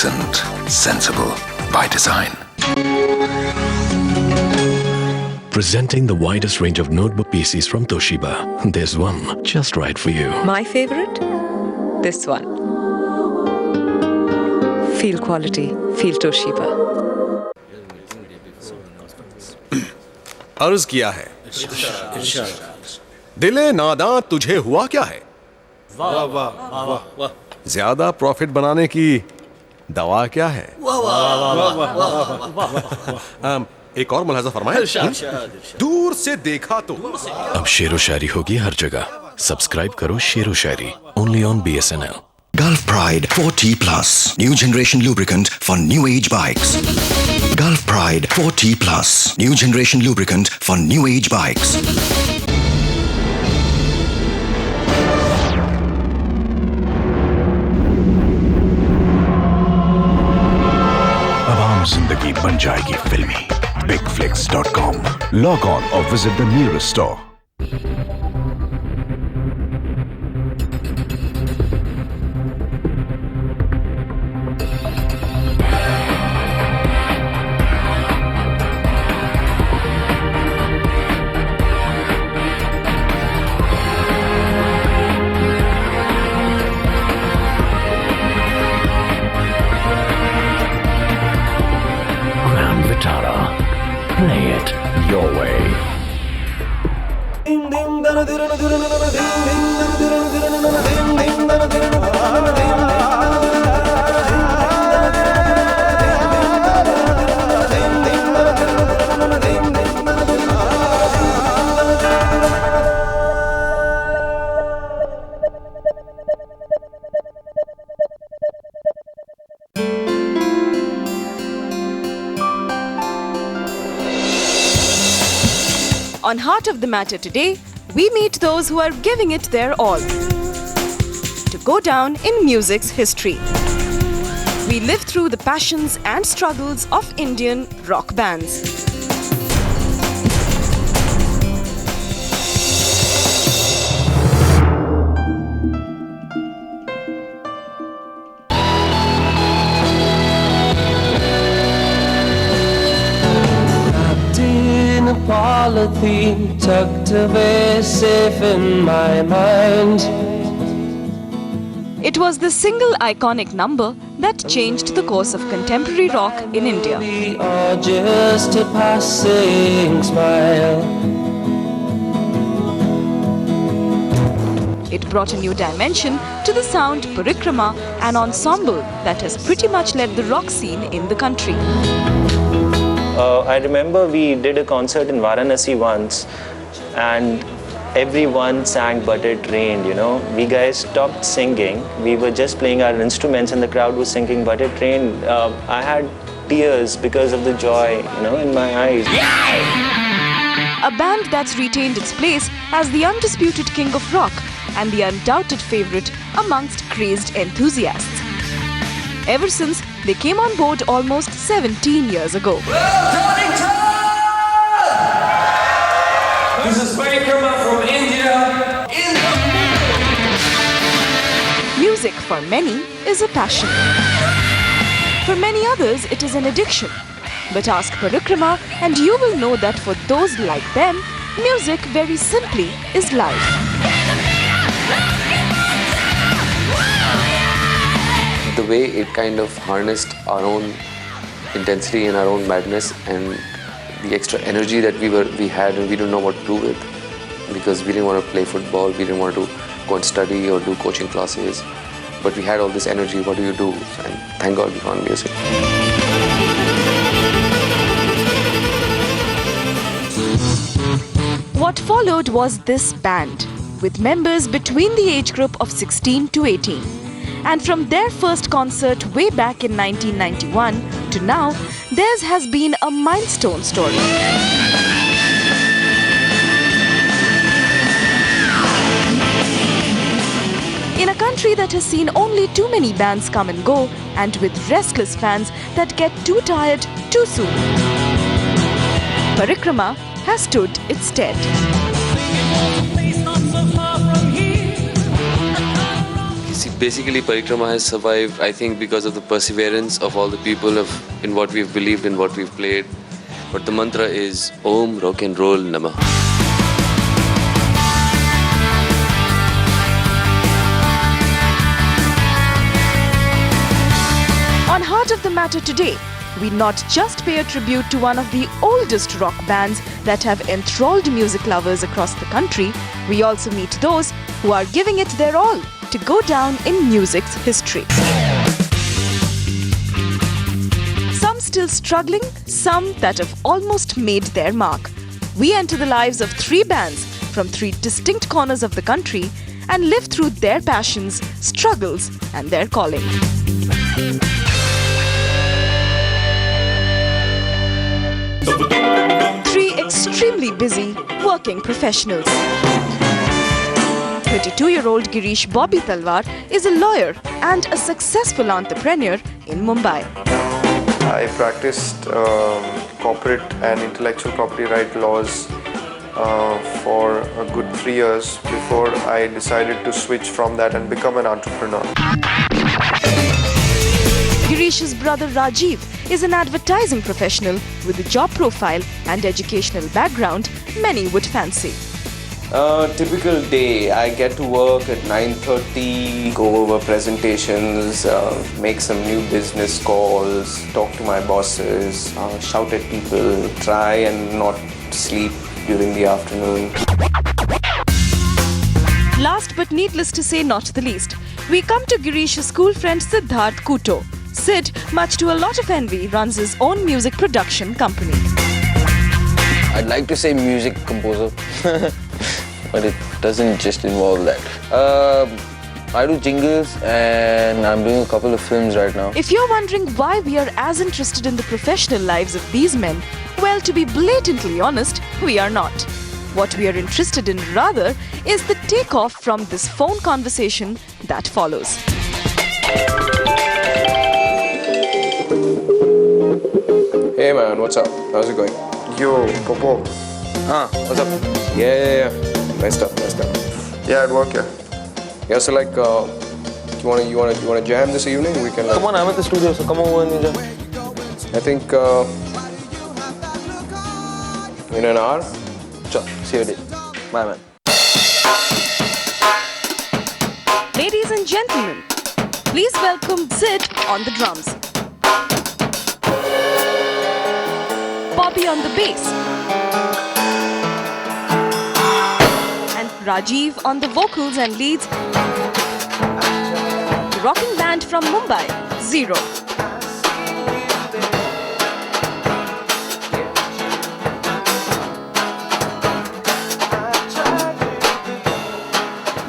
accent. Sensible by design. Presenting the widest range of notebook PCs from Toshiba. There's one just right for you. My favorite? This one. Feel quality. Feel Toshiba. अर्ज किया है दिले नादां तुझे हुआ क्या है? वाह वाह वाह वाह। ज्यादा प्रॉफिट बनाने की दवा क्या है? एक और मुलाजा फरमाएं। दूर से देखा तो अब शेरो शायरी होगी हर जगह। सब्सक्राइब करो शेरो शायरी only on BSNL. Gulf Pride 4T Plus, new generation lubricant for new age bikes. Gulf Pride 4T Plus, new generation lubricant for new age bikes. अब आम जिंदगी बन जाएगी फिल्मी। BigFlix.com. Log on or visit the nearest store. Grand Vitara. Play it your way. On Heart of the Matter today, we meet those who are giving it their all to go down in music's history. We live through the passions and struggles of Indian rock bands. Polythene tucked away safe in my mind. It was the single iconic number that changed the course of contemporary rock in India. Or just a passing smile. It brought a new dimension to the sound Parikrama, an ensemble that has pretty much led the rock scene in the country. I remember we did a concert in Varanasi once and everyone sang But It Rained, you know. We guys stopped singing. We were just playing our instruments and the crowd was singing But It Rained. I had tears because of the joy, you know, in my eyes. A band that's retained its place as the undisputed king of rock and the undoubted favorite amongst crazed enthusiasts. Ever since they came on board almost 17 years ago. This is Parikrama from India. Music for many is a passion. For many others, it is an addiction. But ask Parikrama and you will know that for those like them, music very simply is life. The way it kind of harnessed our own intensity and our own madness and the extra energy that we had and we didn't know what to do with because we didn't want to play football, we didn't want to go and study or do coaching classes, but we had all this energy. What do you do? And thank God we found music. What followed was this band, with members between the age group of 16 to 18. And from their first concert way back in 1991 to now, theirs has been a milestone story. In a country that has seen only too many bands come and go, and with restless fans that get too tired too soon, Parikrama has stood its stead. See, basically, Parikrama has survived, I think, because of the perseverance of all the people in what we've believed and what we've played. But the mantra is Om Rock and Roll Namah. On Heart of the Matter today, we not just pay a tribute to one of the oldest rock bands that have enthralled music lovers across the country, we also meet those who are giving it their all to go down in music's history. Some still struggling, some that have almost made their mark. We enter the lives of three bands from three distinct corners of the country and live through their passions, struggles, and their calling. Three extremely busy working professionals. 32-year-old Girish Bobby Talwar is a lawyer and a successful entrepreneur in Mumbai. I practiced corporate and intellectual property right laws for a good 3 years before I decided to switch from that and become an entrepreneur. Girish's brother Rajiv is an advertising professional with a job profile and educational background many would fancy. Typical day, I get to work at 9:30, go over presentations, make some new business calls, talk to my bosses, shout at people, try and not sleep during the afternoon. Last but needless to say not the least, we come to Girish's school friend Siddharth Kuto. Sid, much to a lot of envy, runs his own music production company. I'd like to say music composer, but it doesn't just involve that. I do jingles and I'm doing a couple of films right now. If you're wondering why we are as interested in the professional lives of these men, well, to be blatantly honest, we are not. What we are interested in rather is the takeoff from this phone conversation that follows. Hey man, what's up? How's it going? Yo, Popo. What's up? Yeah. Nice stuff. Yeah, at work, yeah. Yeah, so like, you wanna jam this evening? We can. Come on, I'm at the studio, so come over and jam. I think in an hour. Sure, see you later. Bye, man. Ladies and gentlemen, please welcome Sid on the drums, Bobby on the bass, and Rajiv on the vocals and leads. The rocking band from Mumbai, Zero.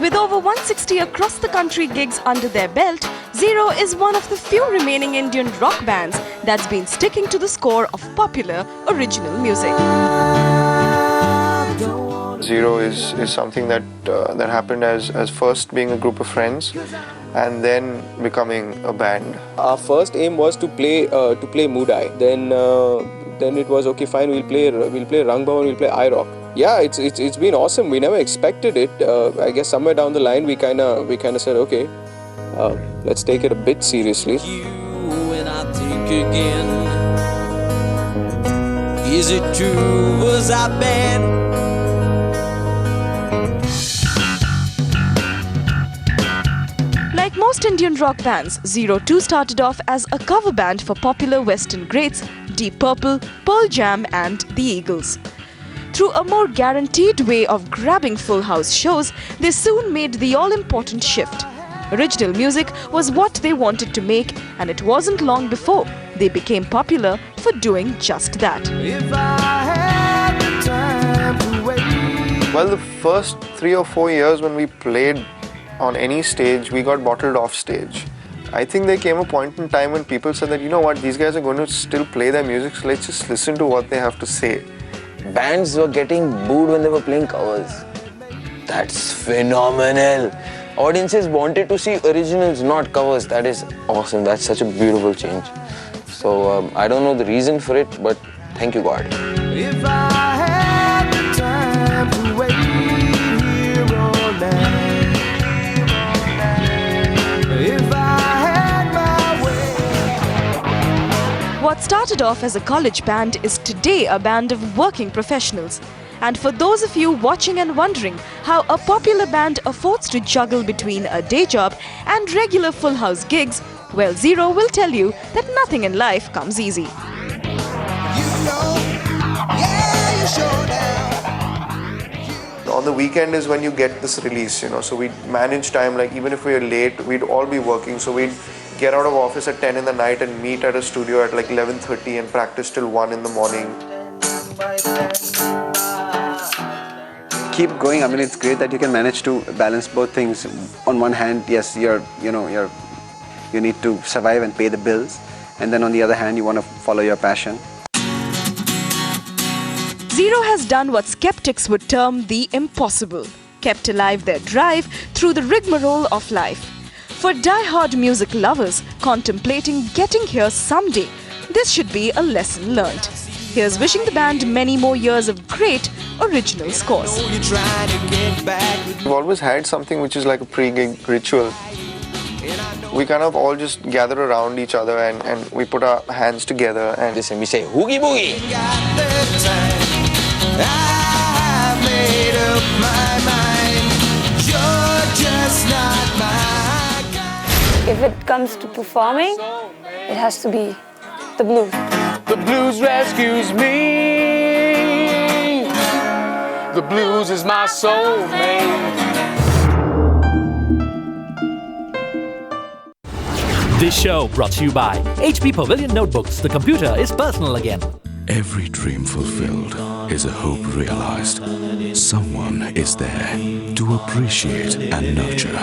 With over 160 across the country gigs under their belt, Zero is one of the few remaining Indian rock bands that's been sticking to the score of popular original music. Zero is something that happened as first being a group of friends and then becoming a band. Our first aim was to play Moodai. Then it was okay, fine. We'll play Rang Bhavan, we'll play iRock. Yeah, it's been awesome. We never expected it. I guess somewhere down the line we kind of said, okay, let's take it a bit seriously. Is it true? Was I bad? Like most Indian rock bands, Zero too started off as a cover band for popular Western greats Deep Purple, Pearl Jam and the Eagles. Through a more guaranteed way of grabbing full house shows, they soon made the all-important shift. Original music was what they wanted to make, and it wasn't long before they became popular for doing just that. Well, the first 3 or 4 years when we played on any stage, we got bottled off stage. I think there came a point in time when people said that, you know what, these guys are going to still play their music, so let's just listen to what they have to say. Bands were getting booed when they were playing covers. That's phenomenal. Audiences wanted to see originals, not covers. That is awesome. That's such a beautiful change. So I don't know the reason for it, but thank you, God. If I had the time to wait here all night. What started off as a college band is today a band of working professionals. And for those of you watching and wondering how a popular band affords to juggle between a day job and regular full house gigs, well, Zero will tell you that nothing in life comes easy. On the weekend is when you get this release, so we'd manage time, like even if we are late, we'd all be working, so we'd get out of office at 10 in the night and meet at a studio at like 11:30 and practice till 1 in the morning. Keep going. I mean, it's great that you can manage to balance both things. On one hand, yes, you need to survive and pay the bills, and then on the other hand, you want to follow your passion. Zero has done what skeptics would term the impossible, kept alive their drive through the rigmarole of life. For die-hard music lovers contemplating getting here someday, this should be a lesson learned. Here's wishing the band many more years of great original scores. We've always had something which is like a pre-gig ritual. We kind of all just gather around each other and we put our hands together and we say, Hoogie Boogie! I made up my mind. You're just not my kind. If it comes to performing, it has to be the blues. The blues rescues me. The blues is my soulmate. This show brought to you by HP Pavilion Notebooks. The computer is personal again. Every dream fulfilled is a hope realized. Someone is there to appreciate and nurture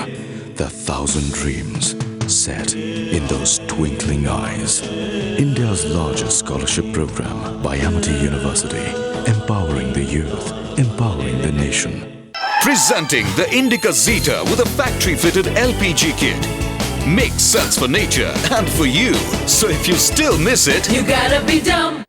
the 1,000 dreams set in those twinkling eyes. India's largest scholarship program by Amity University, empowering the youth, empowering the nation. Presenting the Indica Zeta with a factory-fitted LPG kit. Makes sense for nature and for you. So if you still miss it, You gotta be dumb.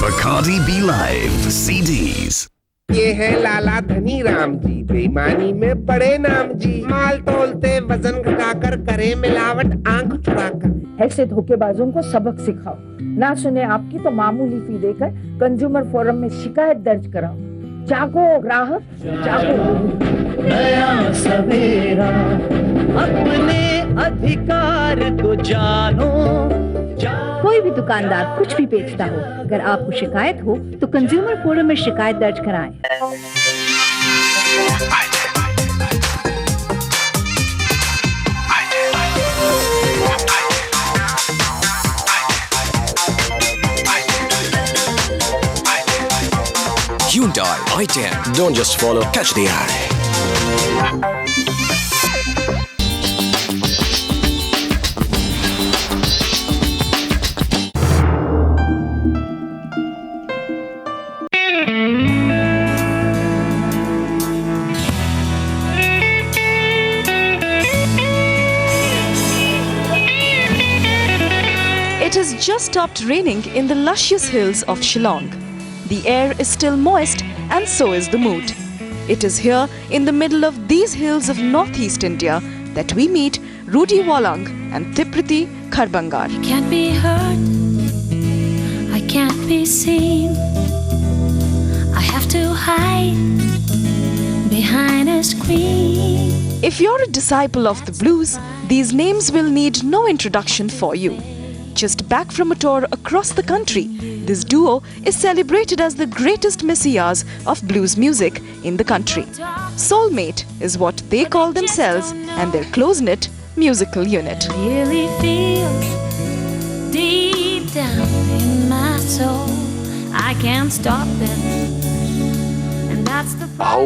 Bacardi Be Live CDs. ये है लाला धनी राम जी, बेईमानी में बड़े नाम जी, माल तोलते वजन घटाकर करे मिलावट आंख चुराकर। ऐसे धोखेबाजों को सबक सिखाओ, ना सुने आपकी तो मामूली फी देकर कंज्यूमर फोरम में शिकायत दर्ज कराओ। जागो ग्राहक, जागो। नया सवेरा, अपने अधिकार को जानो। कोई भी दुकानदार कुछ भी बेचता हो, अगर आपको शिकायत हो तो कंज्यूमर फोरम में शिकायत दर्ज कराएं। Hyundai i10. Don't just follow, catch the eye. It has just stopped raining in the luscious hills of Shillong. The air is still moist and so is the mood. It is here in the middle of these hills of northeast India that we meet Rudy Wallang and Tipriti Kharbangar. Can't be heard, I can't be seen. I have to hide behind a screen. If you're a disciple of the blues, these names will need no introduction for you. Just back from a tour across the country, this duo is celebrated as the greatest messiahs of blues music in the country. Soulmate is what they call themselves and their close-knit musical unit. Really feel deep down in my soul, I can't stop them. And that's the How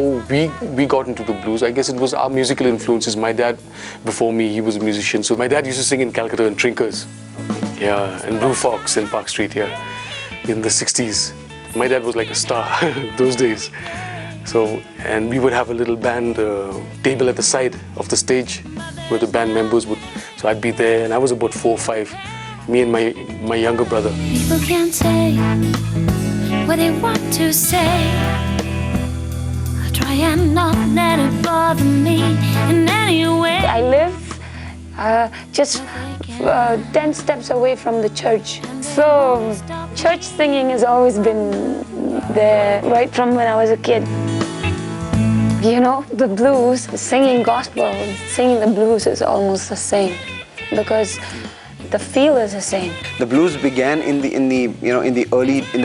we got into the blues, I guess it was our musical influences. My dad, before me, he was a musician. So my dad used to sing in Calcutta and Trinkers. Yeah, and Blue Fox in Park Street here in the 60s. My dad was like a star those days. So, and we would have a little band table at the side of the stage where the band members would, so I'd be there, and I was about 4 or 5, me and my younger brother. People can say what they want to say. I try and not let it bother me in any way. I live just 10 steps away from the church. So church singing has always been there right from when I was a kid. You know, the blues, singing gospel, singing the blues is almost the same because the feel is the same. The blues began in the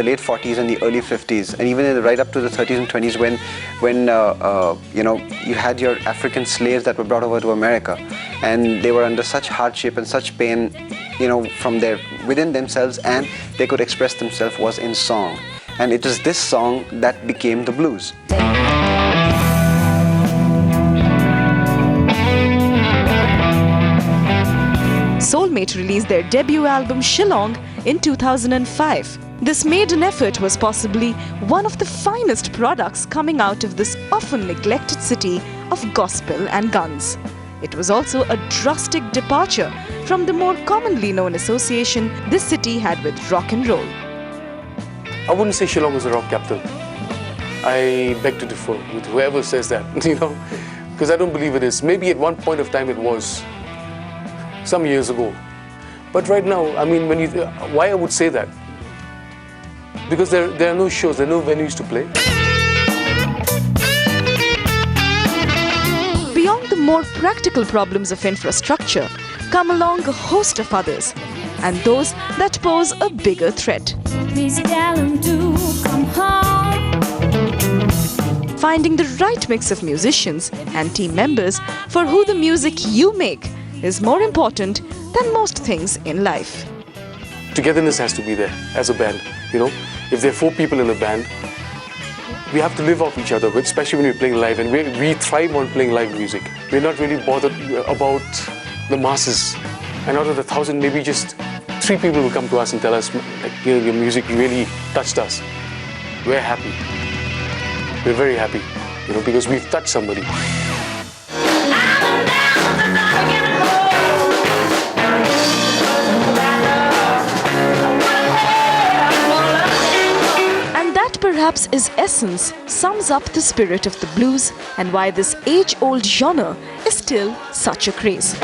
late 40s and the early 50s, and even right up to the 30s and 20s when you had your African slaves that were brought over to America, and they were under such hardship and such pain, from within themselves, and they could express themselves was in song, and it was this song that became the blues. Soulmate released their debut album Shillong in 2005. This maiden effort was possibly one of the finest products coming out of this often neglected city of gospel and guns. It was also a drastic departure from the more commonly known association this city had with rock and roll. I wouldn't say Shillong was a rock capital. I beg to differ with whoever says that, because I don't believe it is. Maybe at one point of time it was, some years ago. But right now, I mean, why I would say that? Because there are no shows, there are no venues to play. Beyond the more practical problems of infrastructure, come along a host of others, and those that pose a bigger threat. Please tell him to come home. Finding the right mix of musicians and team members for who the music you make is more important than most things in life. Togetherness has to be there as a band, If there are 4 people in a band, we have to live off each other, especially when we're playing live, and we thrive on playing live music. We're not really bothered about the masses. And out of the 1,000, maybe just 3 people will come to us and tell us, your music really touched us. We're happy. We're very happy, because we've touched somebody. Perhaps its essence sums up the spirit of the blues and why this age-old genre is still such a craze.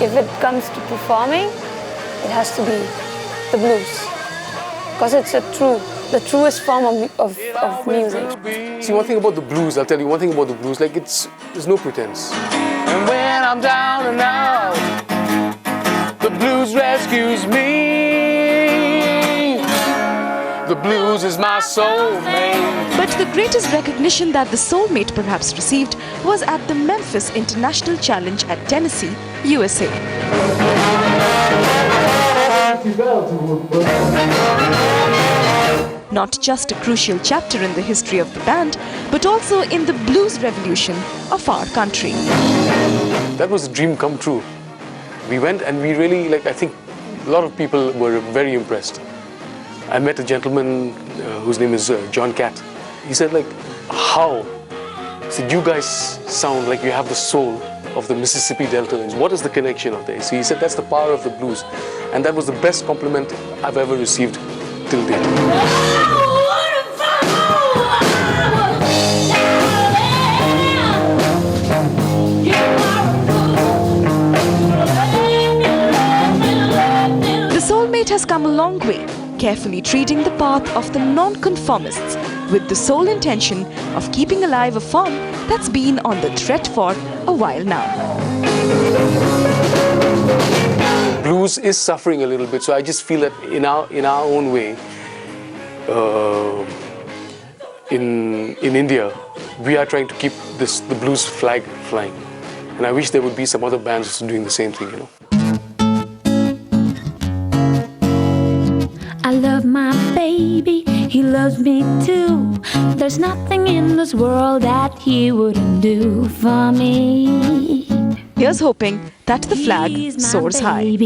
If it comes to performing, it has to be the blues. Because it's the truest form of music. See, one thing about the blues, I'll tell you one thing about the blues, there's no pretense. And when I'm down and out, the blues rescues me. The blues is my soulmate. But the greatest recognition that the Soulmate perhaps received was at the Memphis International Challenge at Tennessee, USA. Not just a crucial chapter in the history of the band, but also in the blues revolution of our country. That was a dream come true. We went and we really, I think a lot of people were very impressed. I met a gentleman whose name is John Catt. He said, how? He said, you guys sound like you have the soul of the Mississippi Delta. What is the connection of this? He said, that's the power of the blues. And that was the best compliment I've ever received till date. The Soulmate has come a long way, carefully treading the path of the non-conformists with the sole intention of keeping alive a form that's been on the threat for a while now. Blues is suffering a little bit, so I just feel that in our own way, in India, we are trying to keep the blues flag flying, and I wish there would be some other bands doing the same thing, I love my baby, he loves me too. There's nothing in this world that he wouldn't do for me. Here's hoping that the flag soars high.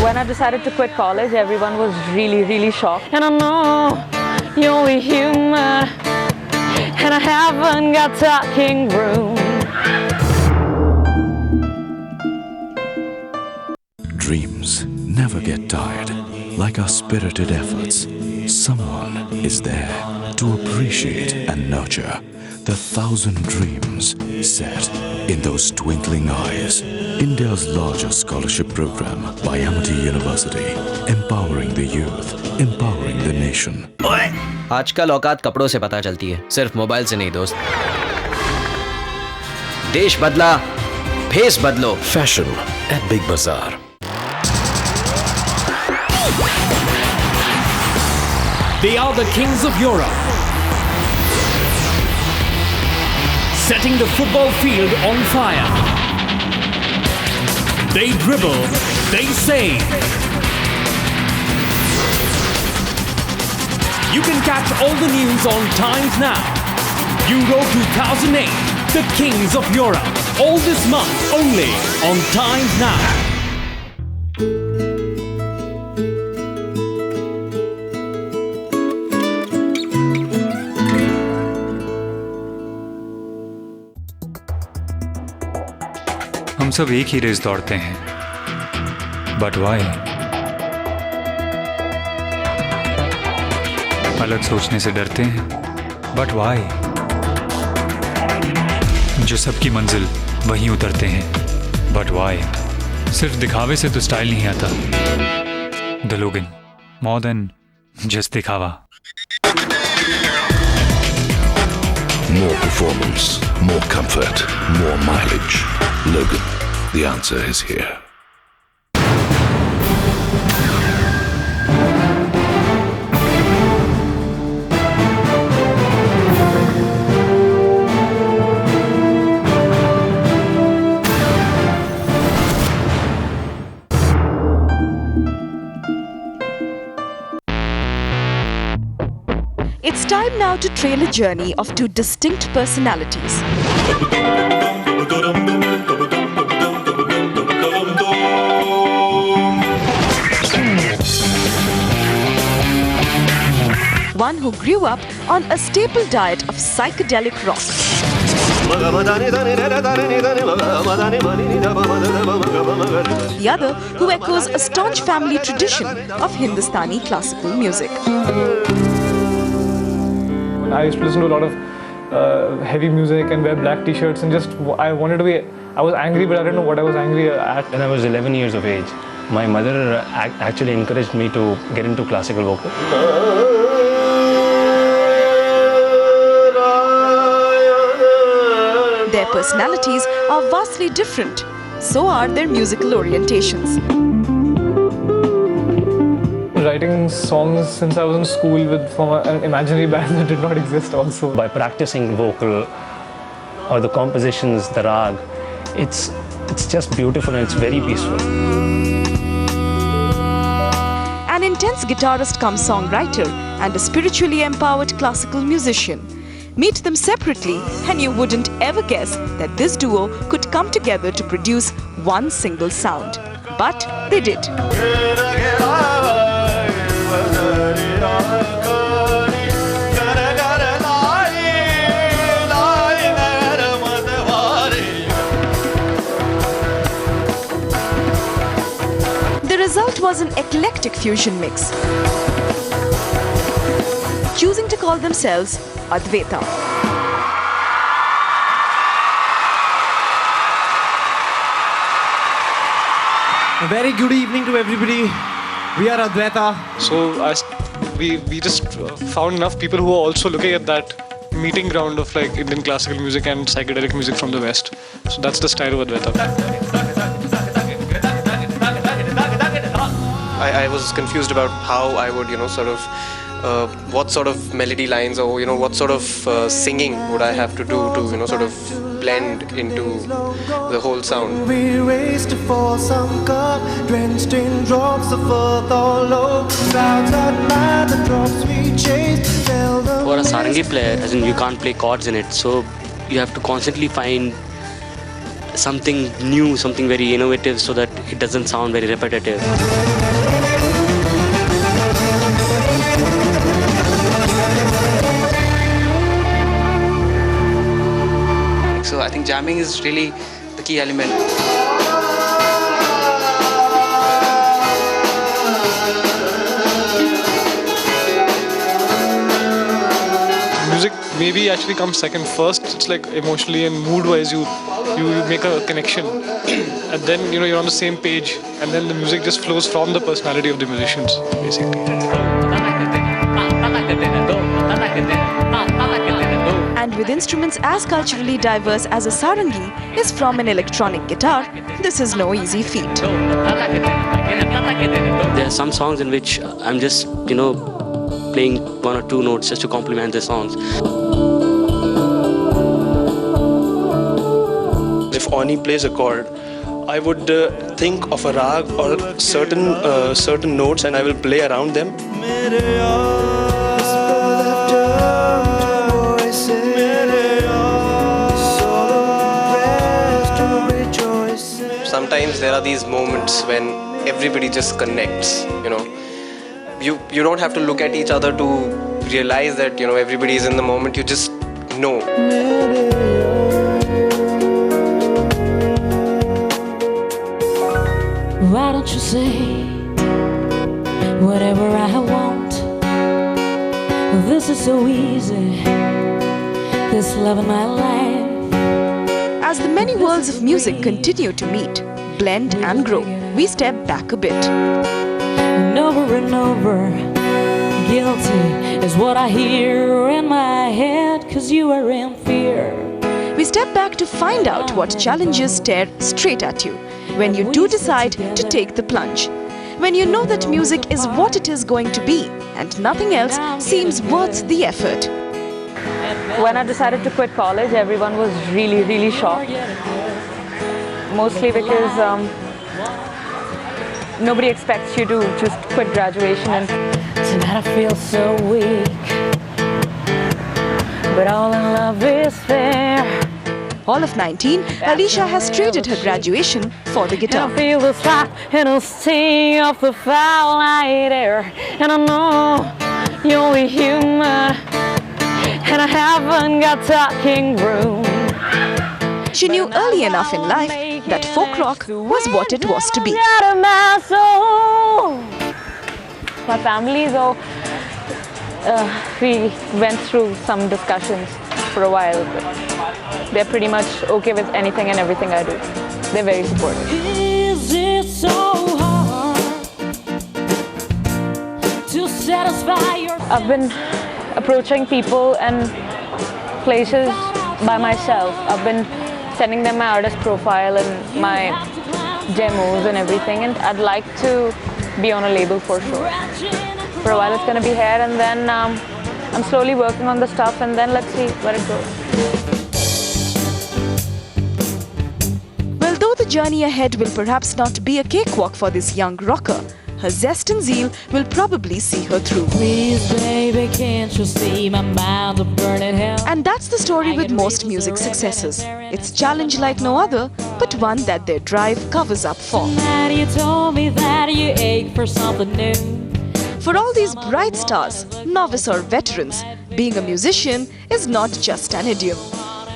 When I decided to quit college, everyone was really shocked. And I know you're only human, and I haven't got talking room. Dreams never get tired. Like our spirited efforts, someone is there to appreciate and nurture the 1,000 dreams set in those twinkling eyes. India's largest scholarship program by Amity University, empowering the youth, empowering the nation. आजकल औकात कपड़ों से पता चलती है, सिर्फ mobile से नहीं दोस्त। देश बदला, फेस बदलो। Fashion at Big Bazaar. They are the kings of Europe, setting the football field on fire. They dribble, they save. You can catch all the news on Times Now. Euro 2008, the kings of Europe. All this month only on Times Now. हम सब एक ही race दौड़ते हैं, but why? अलग सोचने से डरते हैं, बट वाई? जो सबकी मंजिल वहीं उतरते हैं, बट वाई? सिर्फ दिखावे से तो स्टाइल नहीं आता। द लोगन, मोर देन जस्ट दिखावा। More performance, more comfort, more mileage. Logan, the answer is here. It's time now to trail a journey of two distinct personalities. One who grew up on a staple diet of psychedelic rock. The other who echoes a staunch family tradition of Hindustani classical music. I used to listen to a lot of heavy music and wear black t-shirts, and just I was angry, but I didn't know what I was angry at. When I was 11 years of age, my mother actually encouraged me to get into classical vocal. Their personalities are vastly different. So are their musical orientations. Writing songs since I was in school from an imaginary band that did not exist also. By practicing vocal or the compositions, the rag, it's just beautiful and it's very peaceful. An intense guitarist cum songwriter and a spiritually empowered classical musician. Meet them separately and you wouldn't ever guess that this duo could come together to produce one single sound. But they did. The result was an eclectic fusion mix, choosing to call themselves Advaita. A very good evening to everybody. We are Advaita. So we just found enough people who are also looking at that meeting ground of like Indian classical music and psychedelic music from the West. So that's the style of Advaita. I was confused about how I would, sort of what sort of melody lines or what sort of singing would I have to do to sort of blend into the whole sound. We raced for some cup, drenched in drops of earth all over. Clouds admire the drops we chased. For a sarangi player, as in you can't play chords in it, so you have to constantly find something new, something very innovative, so that it doesn't sound very repetitive. So I think jamming is really the key element. Music maybe actually comes second. First, it's like emotionally and mood-wise, you make a connection, and then you're on the same page, and then the music just flows from the personality of the musicians, basically. And with instruments as culturally diverse as a sarangi is from an electronic guitar, this is no easy feat. There are some songs in which I'm just, playing one or two notes just to complement the songs. If Oni plays a chord, I would think of a rag or certain notes, and I will play around them. Sometimes there are these moments when everybody just connects, You don't have to look at each other to realize that, everybody is in the moment. You just know. Why don't you say whatever I want? This is so easy, this love in my life. As the many worlds of music continue to meet, blend and grow, we step back a bit. And over, guilty is what I hear in my head, 'cause you are in fear. We step back to find out what challenges stare straight at you when you do decide to take the plunge. When you know that music is what it is going to be and nothing else seems worth the effort. When I decided to quit college, everyone was really, really shocked. Mostly because nobody expects you to just quit graduation and tonight I feel so weak, but all in love is fair. All of 19, Alisha has traded her graduation for the guitar. I feel the slap and the sting of the foul night air, and I know you're only human, and I haven't got talking room. She knew early enough in life that folk rock was what it was to be. My family, though, we went through some discussions for a while, but they're pretty much okay with anything and everything I do. They're very supportive. Is it so hard to satisfy your... I've been approaching people and places by myself. I've been sending them my artist profile and my demos and everything, and I'd like to be on a label for sure. For a while it's going to be here, and then I'm slowly working on the stuff, and then let's see where it goes. Well, though the journey ahead will perhaps not be a cakewalk for this young rocker, her zest and zeal will probably see her through. Please, baby, can't you see my mind's a burning hell? And that's the story with most music successes. It's a challenge like no other, but one that their drive covers up for. You told me that you ache for something new. For all these bright stars, novice or veterans, being a musician is not just an idiom.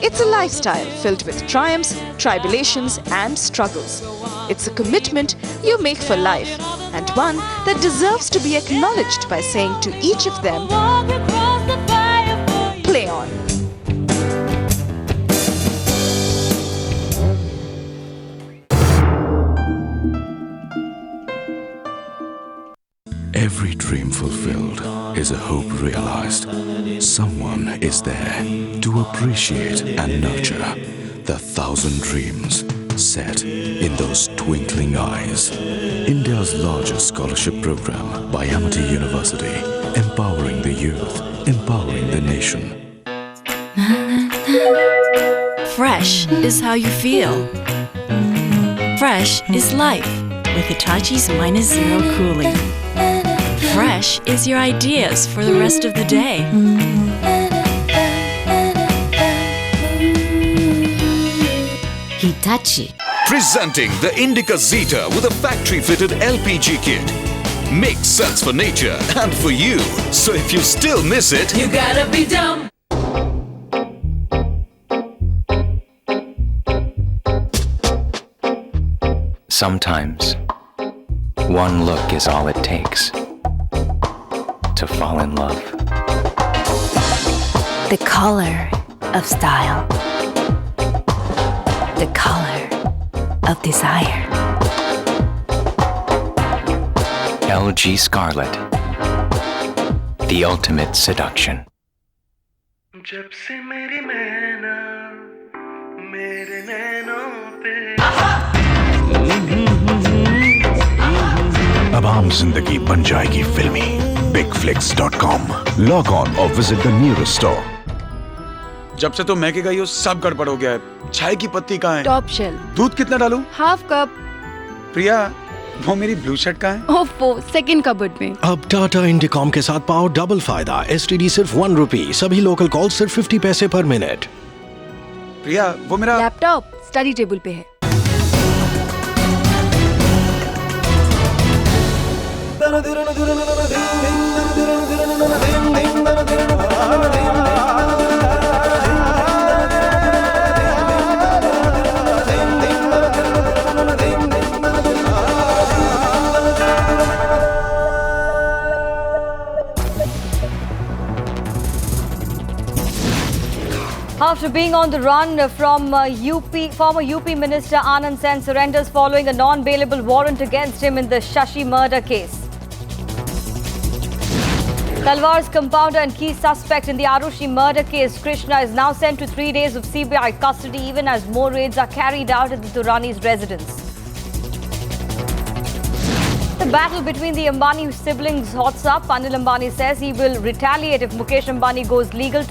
It's a lifestyle filled with triumphs, tribulations, and struggles. It's a commitment you make for life, and one that deserves to be acknowledged by saying to each of them, play on. Every dream fulfilled is a hope realized. Someone is there to appreciate and nurture the 1,000 dreams set in those twinkling eyes. India's largest scholarship program by Amity University Empowering the youth, empowering the nation. Fresh is how you feel. Fresh is life with Hitachi's -0 cooling. Fresh is your ideas for the rest of the day. Hitachi. Presenting the Indica Zeta with a factory-fitted LPG kit. Makes sense for nature and for you. So if you still miss it, You gotta be dumb. Sometimes, one look is all it takes to fall in love. The color of style. The color of desire. LG Scarlet. The ultimate seduction. जब से मेरी मैना मेरे नैनों पे अब आम जिंदगी बन जाएगी फिल्मी. Bigflix.com. Log on or visit the nearest store. जब से तो महके गई हो सब गड़बड़ हो गया है. चाय की पत्ती कहाँ है? Top shelf. दूध कितना डालूं? Half cup. प्रिया, वो मेरी ब्लू शर्ट कहाँ है? ओफो, सेकंड कबर्ड में. अब टाटा इंडिकॉम के साथ पाओ डबल फायदा. STD सिर्फ ₹1. सभी लोकल कॉल सिर्फ 50 पैसे पर मिनट. प्रिया, वो मेरा लैपटॉप स्टडी टेबल पे है. After being on the run from former UP Minister Anand Sen surrenders following a non-bailable warrant against him in the Shashi murder case. Talwar's compounder and key suspect in the Arushi murder case, Krishna, is now sent to 3 days of CBI custody even as more raids are carried out at the Durrani's residence. The battle between the Ambani siblings hots up. Anil Ambani says he will retaliate if Mukesh Ambani goes legal to